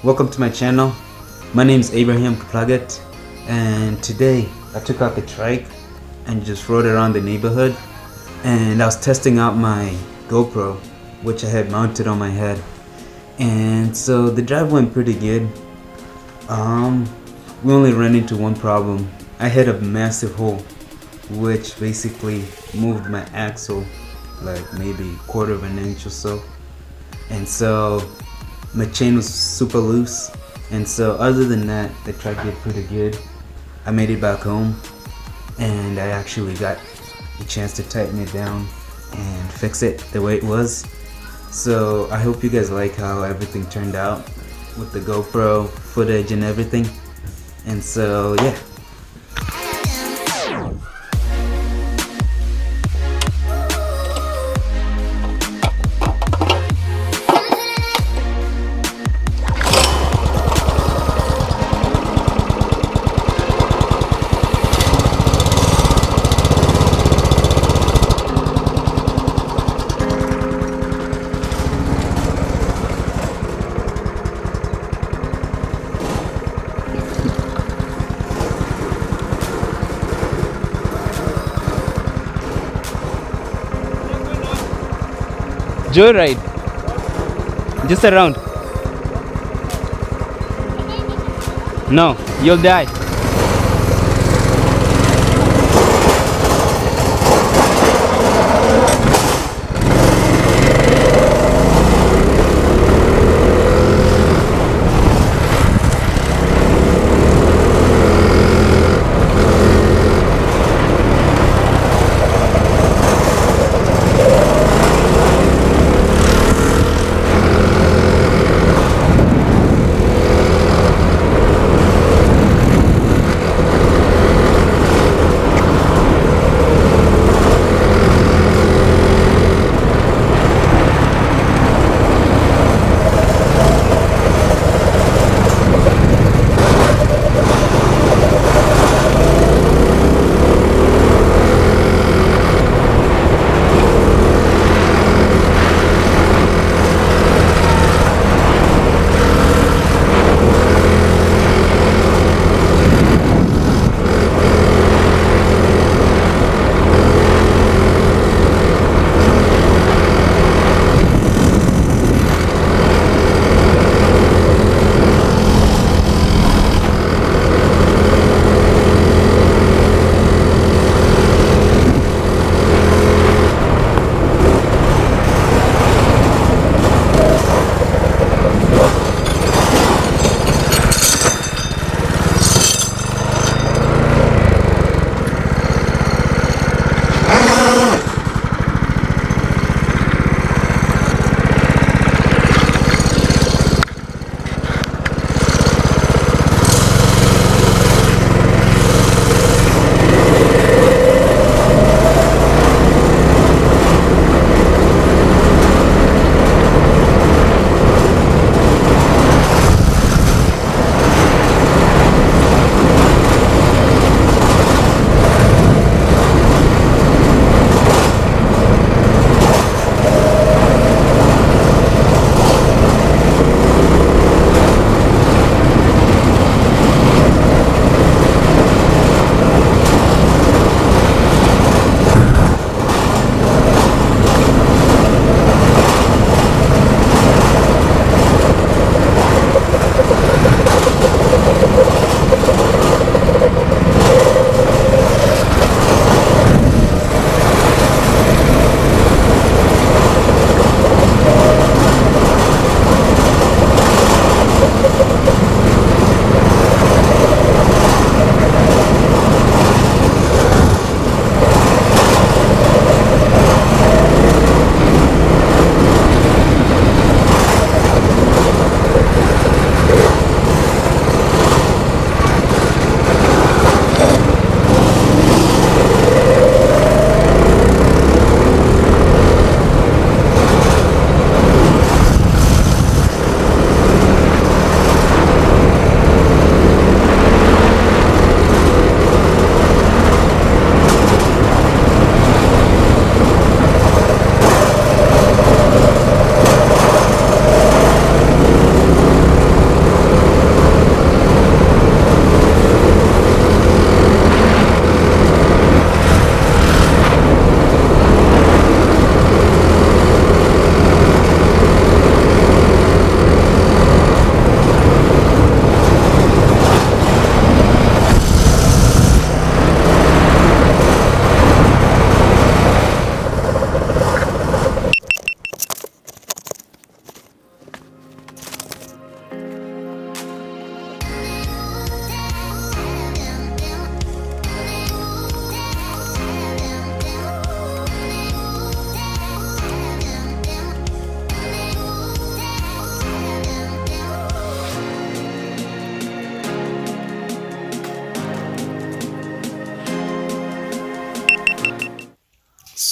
Welcome to my channel. My name is Abraham Kaplagat, and today I took out the Trike and just rode around the neighborhood, and I was testing out my GoPro, which I had mounted on my head. And so the drive went pretty good. We only ran into one problem. I hit a massive hole, which basically moved my axle like maybe a quarter of an inch or so. And so my chain was super loose, and so other than that, the Trike did pretty good. I made it back home, and I actually got a chance to tighten it down and fix it the way it was. So I hope you guys like how everything turned out with the GoPro footage and everything. And so yeah. Joyride. Just around. No, you'll die.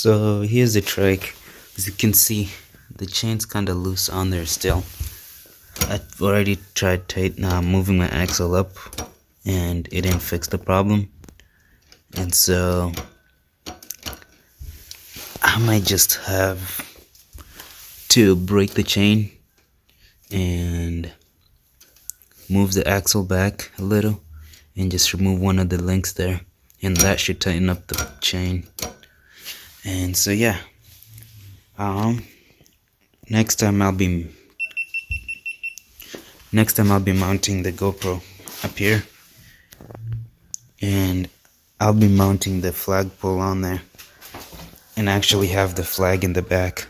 So here's the trike. As you can see, the chain's kind of loose on there still. I've already tried moving my axle up, and it didn't fix the problem. And so I might just have to break the chain and move the axle back a little and just remove one of the links there, and that should tighten up the chain. And so yeah, next time I'll be mounting the GoPro up here, and I'll be mounting the flagpole on there and actually have the flag in the back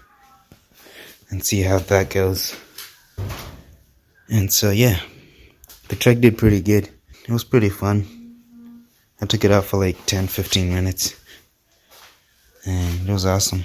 and see how that goes. And so yeah, the trek did pretty good. It was pretty fun. I took it out for like 10-15 minutes and it was awesome.